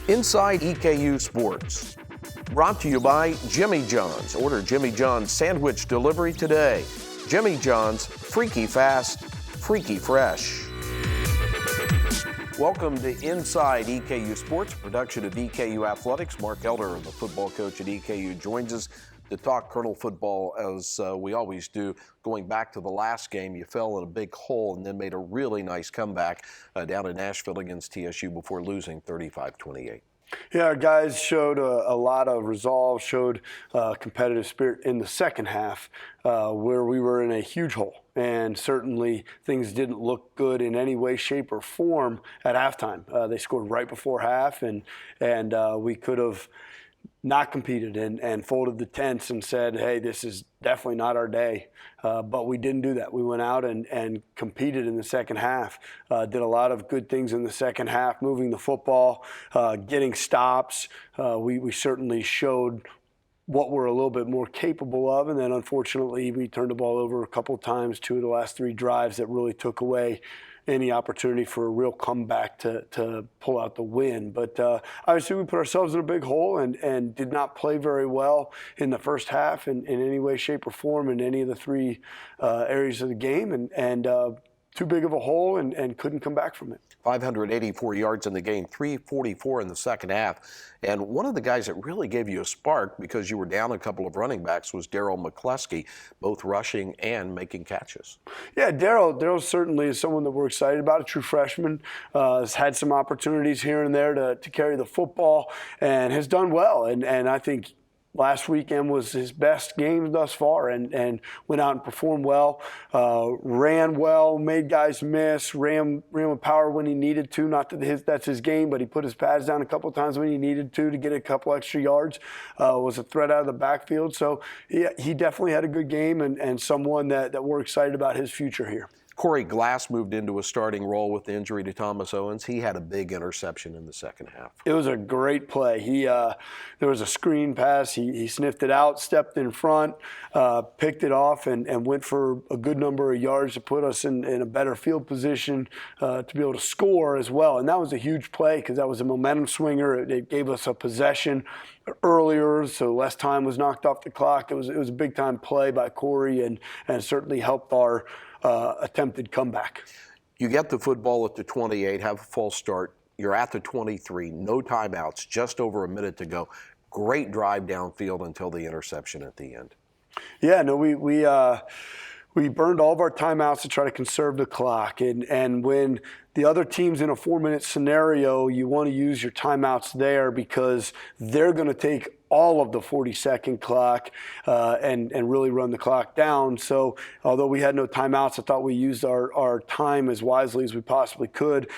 Inside EKU Sports, brought to you by Jimmy John's. Order Jimmy John's sandwich delivery today. Jimmy John's, freaky fast, freaky fresh. Welcome to Inside EKU Sports, production of EKU Athletics. Mark Elder, the football coach at EKU, joins us to talk Colonel football as we always do. Going back to the last game, you fell in a big hole and then made a really nice comeback down in Nashville against TSU before losing 35-28. Yeah, our guys showed a lot of resolve, showed competitive spirit in the second half where we were in a huge hole. And certainly things didn't look good in any way, shape, or form at halftime. They scored right before half, and we could have not competed and folded the tents and said, hey, this is definitely not our day. But we didn't do that. We went out and competed in the second half, did a lot of good things in the second half, moving the football, getting stops. We certainly showed what we're a little bit more capable of, and then unfortunately we turned the ball over a couple of times, 2 of the last 3 drives that really took away any opportunity for a real comeback to pull out the win. But obviously we put ourselves in a big hole and did not play very well in the first half in any way, shape, or form in any of the 3 areas of the game, and too big of a hole and couldn't come back from it. 584 yards in the game, 344 in the second half. And one of the guys that really gave you a spark because you were down a couple of running backs was Daryl McCluskey, both rushing and making catches. Yeah, Daryl certainly is someone that we're excited about, a true freshman. Has had some opportunities here and there to carry the football and has done well. And I think last weekend was his best game thus far, and went out and performed well, ran well, made guys miss, ran with power when he needed to. Not that that's his game, but he put his pads down a couple of times when he needed to get a couple extra yards. Was a threat out of the backfield. So he definitely had a good game and someone that we're excited about his future here. Corey Glass moved into a starting role with the injury to Thomas Owens. He had a big interception in the second half. It was a great play. There was a screen pass. He sniffed it out, stepped in front, picked it off, and went for a good number of yards to put us in a better field position to be able to score as well. And that was a huge play because that was a momentum swinger. It gave us a possession earlier, so less time was knocked off the clock. It was a big-time play by Corey and certainly helped our attempted comeback. You get the football at the 28, have a false start. You're at the 23, no timeouts, just over a minute to go. Great drive downfield until the interception at the end. Yeah, no, we burned all of our timeouts to try to conserve the clock. And when the other team's in a 4-minute scenario, you want to use your timeouts there because they're going to take all of the 40-second clock and really run the clock down. So although we had no timeouts, I thought we used our time as wisely as we possibly could.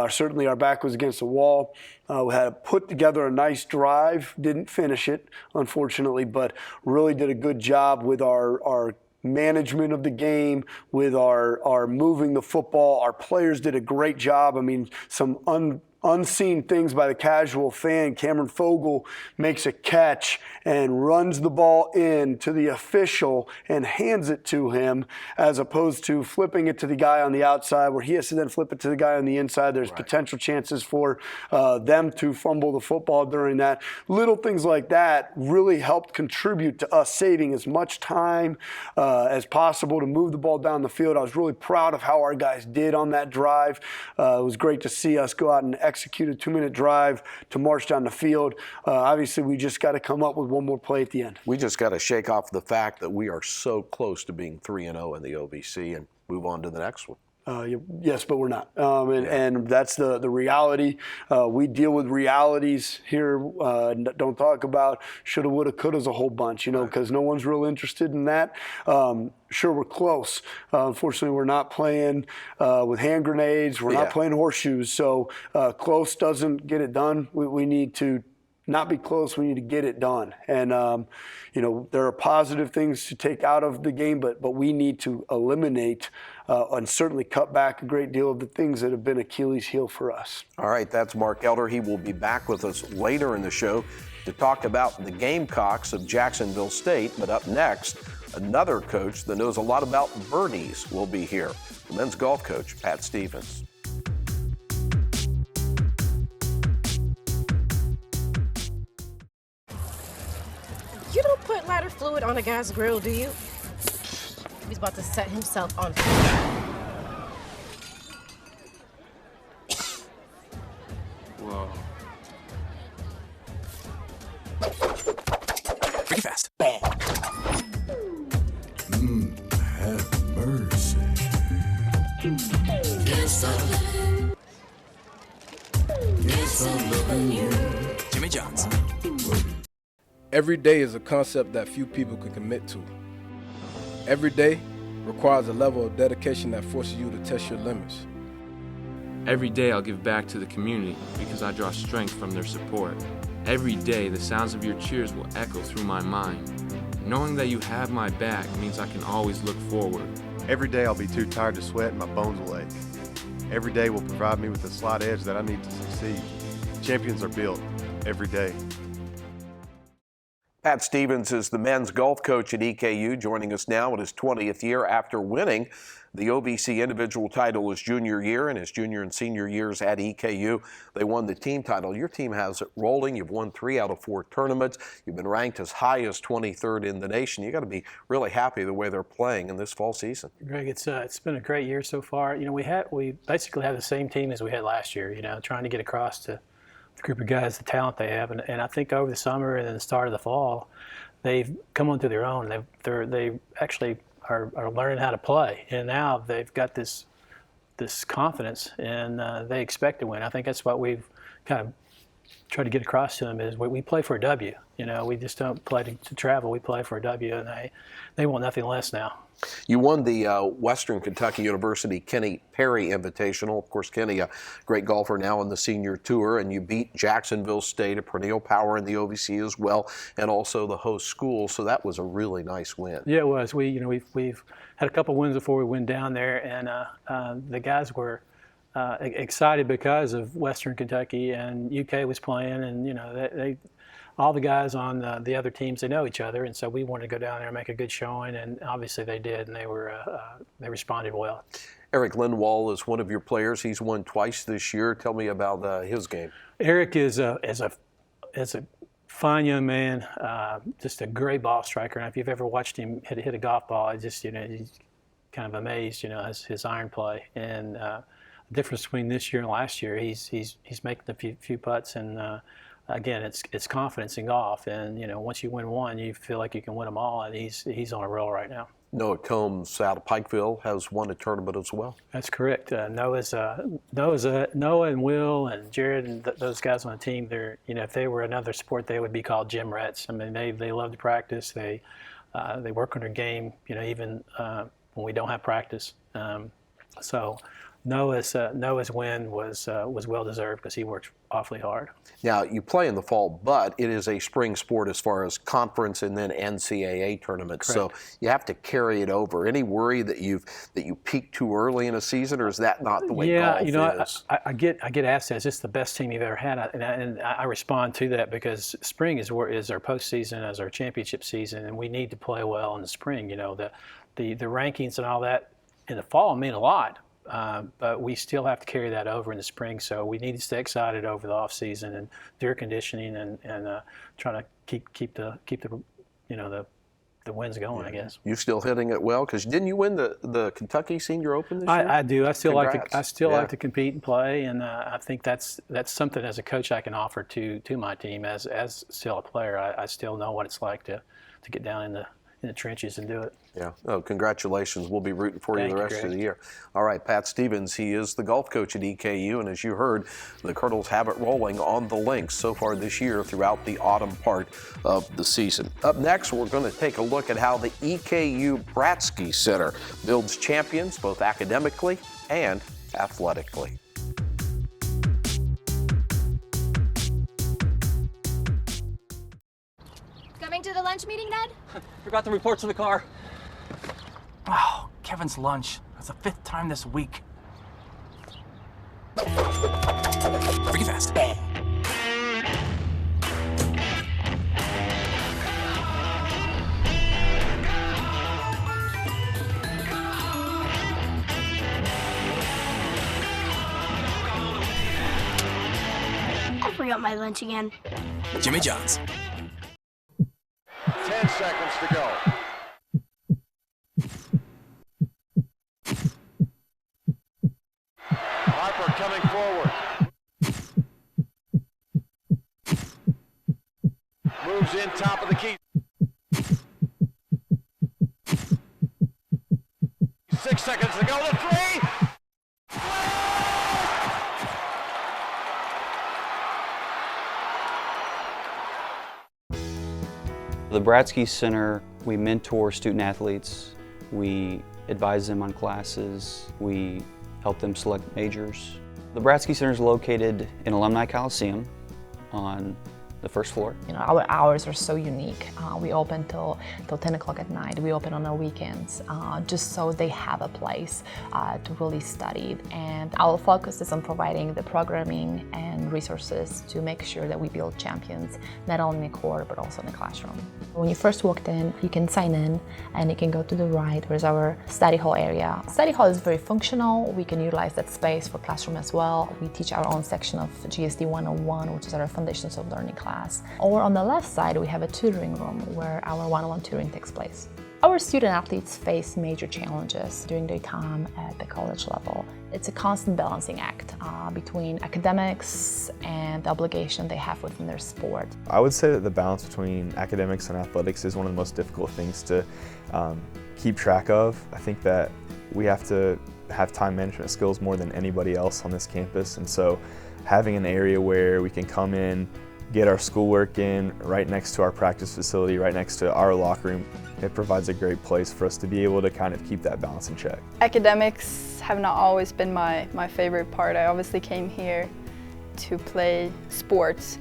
Certainly our back was against the wall. We had to put together a nice drive, didn't finish it, unfortunately, but really did a good job with our management of the game, with our moving the football. Our players did a great job. I mean, some unseen things by the casual fan. Cameron Fogle makes a catch and runs the ball in to the official and hands it to him, as opposed to flipping it to the guy on the outside where he has to then flip it to the guy on the inside. There's potential chances for them to fumble the football during that. Little things like that really helped contribute to us saving as much time as possible to move the ball down the field. I was really proud of how our guys did on that drive. It was great to see us go out and execute a 2-minute drive to march down the field. Obviously, we just got to come up with one more play at the end. We just got to shake off the fact that we are so close to being 3-0 in the OVC and move on to the next one. Yes, but we're not. And that's the reality. We deal with realities here. Don't talk about shoulda, woulda, couldas a whole bunch, because no one's real interested in that. Sure, we're close. Unfortunately, we're not playing with hand grenades. We're not playing horseshoes. So close doesn't get it done. We need to not be close. We need to get it done. And, there are positive things to take out of the game, but we need to eliminate and certainly cut back a great deal of the things that have been Achilles' heel for us. All right, that's Mark Elder. He will be back with us later in the show to talk about the Gamecocks of Jacksonville State. But up next, another coach that knows a lot about birdies will be here, the men's golf coach, Pat Stevens. put lighter fluid on a guy's grill, do you? He's about to set himself on fire. Whoa. Pretty fast. Bam. Have mercy. Yes, I'm living. Yes, I'm loving you. Jimmy John's. Every day is a concept that few people can commit to. Every day requires a level of dedication that forces you to test your limits. Every day I'll give back to the community because I draw strength from their support. Every day the sounds of your cheers will echo through my mind. Knowing that you have my back means I can always look forward. Every day I'll be too tired to sweat and my bones will ache. Every day will provide me with the slight edge that I need to succeed. Champions are built every day. Pat Stevens is the men's golf coach at EKU, joining us now in his 20th year after winning the OVC individual title his junior year and his junior and senior years at EKU. They won the team title. Your team has it rolling. You've won 3 out of 4 tournaments. You've been ranked as high as 23rd in the nation. You got to be really happy the way they're playing in this fall season. Greg, it's been a great year so far. You know, we basically have the same team as we had last year. You know, trying to get across to the group of guys, the talent they have, and I think over the summer and then the start of the fall, they've come onto their own. They actually are learning how to play, and now they've got this confidence, and they expect to win. I think that's what we've kind of tried to get across to them is we play for a W. You know, we just don't play to travel. We play for a W, and they want nothing less now. You won the Western Kentucky University Kenny Perry Invitational. Of course, Kenny, a great golfer now on the senior tour, and you beat Jacksonville State, a perennial power in the OVC as well, and also the host school. So that was a really nice win. Yeah, it was. We've had a couple wins before we went down there, and the guys were excited because of Western Kentucky, and UK was playing, and you know they all the guys on the other teams, they know each other, and so we wanted to go down there and make a good showing, and obviously they did, and they responded well. Eric Lindwall is one of your players. He's won twice this year. Tell me about his game. Eric is a fine young man, just a great ball striker, and if you've ever watched him hit a golf ball, he's kind of amazed, his iron play, and the difference between this year and last year, he's making a few putts, and again, it's confidence in golf, and once you win one, you feel like you can win them all, and he's on a roll right now. Noah Combs out of Pikeville has won a tournament as well. That's correct. Noah and Will and Jared and those guys on the team, they're if they were another sport, they would be called gym rats. I mean, they love to practice. They work on their game. Even when we don't have practice. So Noah's win was well deserved because he works awfully hard. Now you play in the fall, but it is a spring sport as far as conference and then NCAA tournaments. Correct. So you have to carry it over. Any worry that you peak too early in a season, or is that not the way golf is? I get asked that, is this the best team you've ever had? And I respond to that because spring is our postseason, as our championship season, and we need to play well in the spring. The rankings and all that in the fall mean a lot. But we still have to carry that over in the spring, so we need to stay excited over the off season and do our conditioning and try to keep the wins going. Yeah. I guess. You still hitting it well? Because didn't you win the Kentucky Senior Open this year? I do. I still like to compete and play, and I think that's something as a coach I can offer to my team as still a player. I still know what it's like to get down in the trenches and do it. Yeah. Oh, congratulations. We'll be rooting for you the rest of the year. All right, Pat Stevens, he is the golf coach at EKU, and as you heard, the Colonels have it rolling on the links so far this year throughout the autumn part of the season. Up next, we're going to take a look at how the EKU Bratsky Center builds champions both academically and athletically. Coming to the lunch meeting, Ned? Forgot the reports in the car. Oh, Kevin's lunch. That's the 5th time this week. Pretty fast. I forgot my lunch again. Jimmy John's. 10 seconds to go. Harper coming forward. Moves in top of the key. 6 seconds to go. The three. The Bratsky Center, we mentor student athletes, we advise them on classes, we help them select majors. The Bratsky Center is located in Alumni Coliseum on the first floor. You know, our hours are so unique. We open till 10 o'clock at night. We open on the weekends, just so they have a place to really study. And our focus is on providing the programming and resources to make sure that we build champions, not only in the court, but also in the classroom. When you first walked in, you can sign in, and you can go to the right, where's our study hall area. Study hall is very functional. We can utilize that space for classroom as well. We teach our own section of GSD 101, which is our Foundations of Learning class. Or on the left side, we have a tutoring room where our one-on-one tutoring takes place. Our student athletes face major challenges during their time at the college level. It's a constant balancing act between academics and the obligation they have within their sport. I would say that the balance between academics and athletics is one of the most difficult things to keep track of. I think that we have to have time management skills more than anybody else on this campus, and so having an area where we can come in, get our schoolwork in right next to our practice facility, right next to our locker room, it provides a great place for us to be able to kind of keep that balance in check. Academics have not always been my favorite part. I obviously came here to play sports,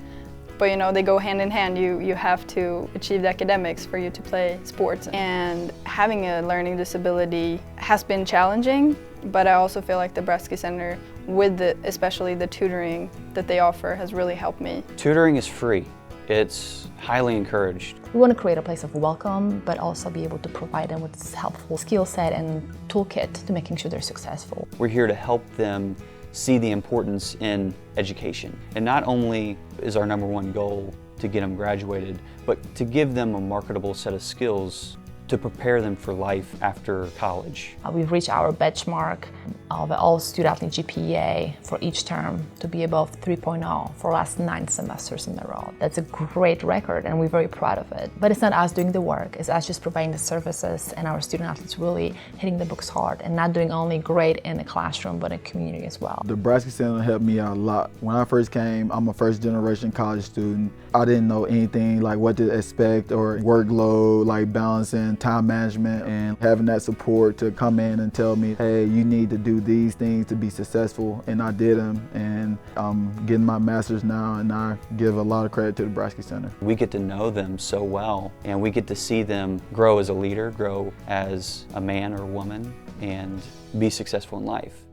but you know, they go hand in hand. You have to achieve the academics for you to play sports. And having a learning disability has been challenging, but I also feel like the Bratsky Center, with especially the tutoring that they offer, has really helped me. Tutoring is free. It's highly encouraged. We want to create a place of welcome, but also be able to provide them with this helpful skill set and toolkit to making sure they're successful. We're here to help them see the importance in education. And not only is our #1 goal to get them graduated, but to give them a marketable set of skills to prepare them for life after college. We've reached our benchmark of all student athlete GPA for each term to be above 3.0 for the last 9 semesters in a row. That's a great record, and we're very proud of it. But it's not us doing the work, it's us just providing the services, and our student athletes really hitting the books hard and not doing only great in the classroom, but in community as well. The Bratsky Center helped me out a lot. When I first came, I'm a first-generation college student. I didn't know anything like what to expect or workload, like balancing time management, and having that support to come in and tell me, hey, you need to do these things to be successful, and I did them, and I'm getting my master's now, and I give a lot of credit to the Bratsky Center. We get to know them so well, and we get to see them grow as a leader, grow as a man or woman, and be successful in life.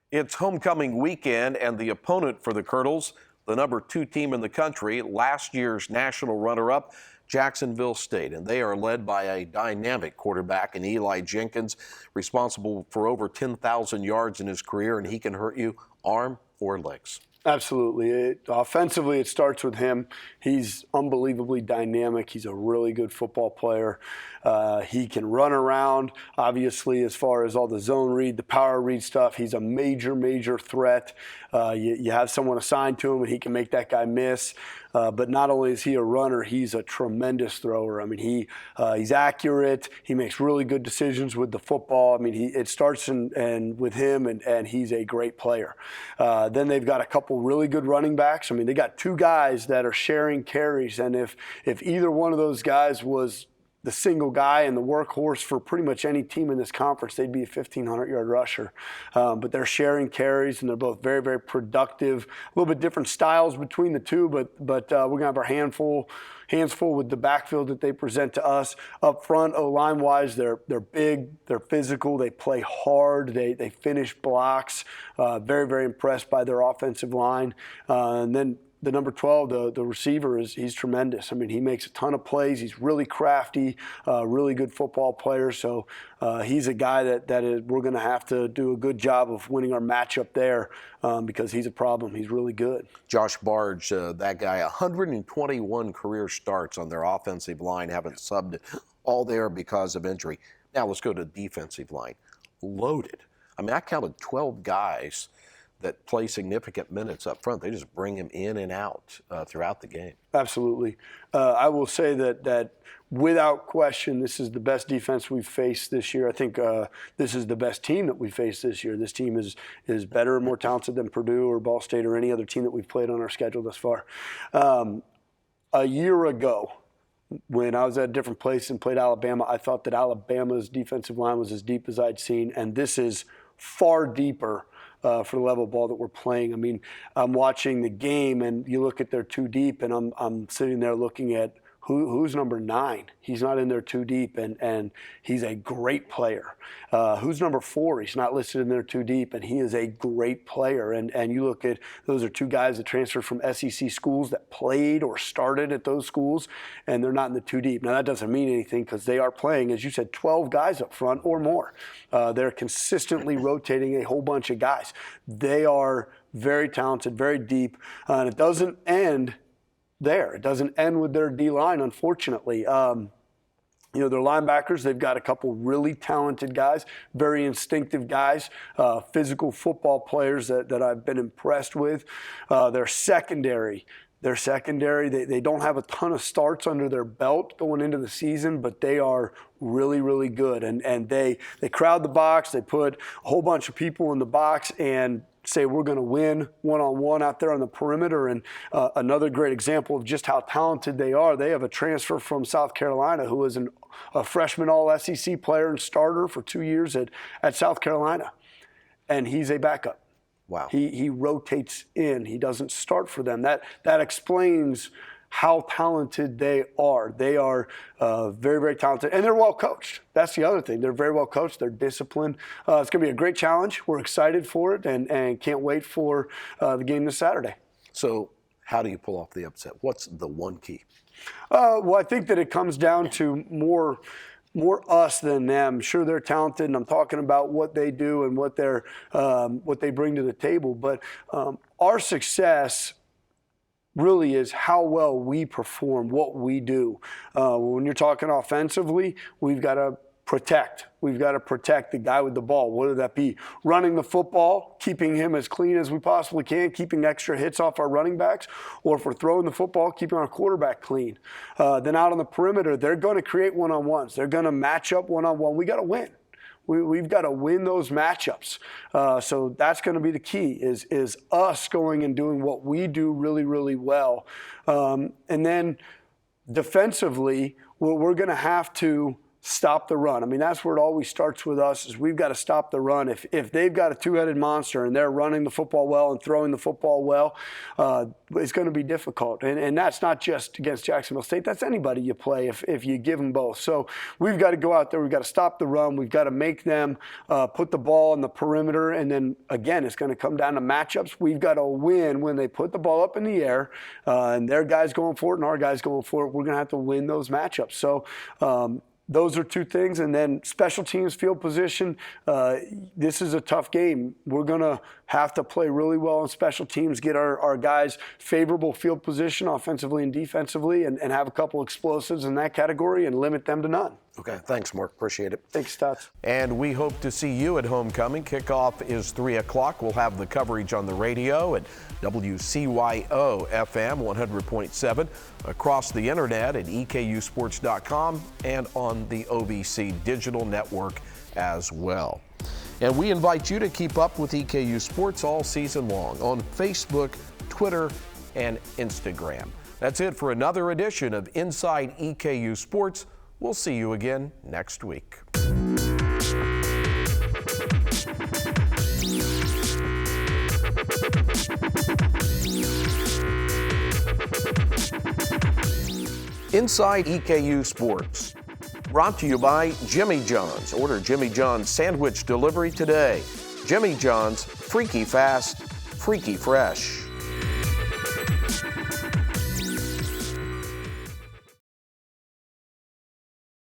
It's homecoming weekend, and the opponent for the Colonels, the #2 team in the country, last year's national runner-up, Jacksonville State. And they are led by a dynamic quarterback in Eli Jenkins, responsible for over 10,000 yards in his career, and he can hurt you arm or legs. Absolutely. Offensively, it starts with him. He's unbelievably dynamic. He's a really good football player. He can run around. Obviously, as far as all the zone read, the power read stuff, he's a major, major threat. You have someone assigned to him, and he can make that guy miss. But not only is he a runner, he's a tremendous thrower. I mean, he's accurate. He makes really good decisions with the football. I mean, it starts with him, and he's a great player. Then they've got a couple really good running backs. I mean, they got two guys that are sharing carries, and if either one of those guys was the single guy and the workhorse for pretty much any team in this conference, they'd be a 1,500-yard rusher. But they're sharing carries, and they're both very, very productive. A little bit different styles between the two, but we're going to have our hands full with the backfield that they present to us. Up front, O-line-wise, they're big, they're physical, they play hard, they finish blocks. Very, very impressed by their offensive line. And then the number 12, the receiver, he's tremendous. I mean, he makes a ton of plays. He's really crafty, really good football player. So he's a guy that we're going to have to do a good job of winning our matchup there because he's a problem. He's really good. Josh Barge, that guy, 121 career starts on their offensive line, haven't subbed all there because of injury. Now let's go to the defensive line. Loaded. I mean, I counted 12 guys that play significant minutes up front. They just bring him in and out throughout the game. Absolutely. I will say that without question, this is the best defense we've faced this year. I think this is the best team that we faced this year. This team is better and more talented than Purdue or Ball State or any other team that we've played on our schedule thus far. A year ago, when I was at a different place and played Alabama, I thought that Alabama's defensive line was as deep as I'd seen, and this is far deeper for the level of ball that we're playing. I mean, I'm watching the game, and you look at their too deep, and I'm sitting there looking at who's number 9. He's not in there too deep, and he's a great player. Who's number 4? He's not listed in there too deep, and he is a great player. And you look at, those are two guys that transferred from SEC schools that played or started at those schools, and they're not in the too deep. Now, that doesn't mean anything because they are playing, as you said, 12 guys up front or more. They're consistently rotating a whole bunch of guys. They are very talented, very deep, and it doesn't end there. It doesn't end with their D-line, unfortunately. Their linebackers, they've got a couple really talented guys, very instinctive guys, physical football players that I've been impressed with. Their secondary, they don't have a ton of starts under their belt going into the season, but they are really, really good. And they crowd the box. They put a whole bunch of people in the box and say we're going to win one-on-one out there on the perimeter. And another great example of just how talented they are, they have a transfer from South Carolina who is a freshman all-SEC player and starter for 2 years at South Carolina. And he's a backup. Wow. He rotates in. He doesn't start for them. That explains how talented they are. They are very, very talented, and they're well coached. That's the other thing. They're very well coached. They're disciplined. It's going to be a great challenge. We're excited for it and can't wait for the game this Saturday. So how do you pull off the upset? What's the one key? Well, I think that it comes down to more us than them. Sure, they're talented, and I'm talking about what they do and what they bring to the table. But our success really is how well we perform, what we do. When you're talking offensively, we've got to protect. We've got to protect the guy with the ball, whether that be running the football, keeping him as clean as we possibly can, keeping extra hits off our running backs, or if we're throwing the football, keeping our quarterback clean. Then out on the perimeter, they're going to create one-on-ones. They're going to match up one-on-one. We got to win. We've got to win those matchups. So that's going to be the key, is us going and doing what we do really, really well. And then defensively, we're going to have to stop the run. I mean, that's where it always starts with us, is we've got to stop the run. If they've got a two-headed monster and they're running the football well and throwing the football well, it's going to be difficult. And that's not just against Jacksonville State. That's anybody you play if you give them both. So we've got to go out there. We've got to stop the run. We've got to make them put the ball in the perimeter. And then, again, it's going to come down to matchups. We've got to win when they put the ball up in the air and their guys going for it and our guys going for it. We're going to have to win those matchups. So those are two things. And then special teams, field position, this is a tough game. We're going to have to play really well on special teams, get our guys favorable field position offensively and defensively, and have a couple explosives in that category and limit them to none. Okay, thanks, Mark. Appreciate it. Thanks, Stotts. And we hope to see you at homecoming. Kickoff is 3 o'clock. We'll have the coverage on the radio at WCYO FM 100.7, across the internet at EKUsports.com, and on the OVC digital network as well. And we invite you to keep up with EKU Sports all season long on Facebook, Twitter, and Instagram. That's it for another edition of Inside EKU Sports. We'll see you again next week. Inside EKU Sports, brought to you by Jimmy John's. Order Jimmy John's sandwich delivery today. Jimmy John's, freaky fast, freaky fresh.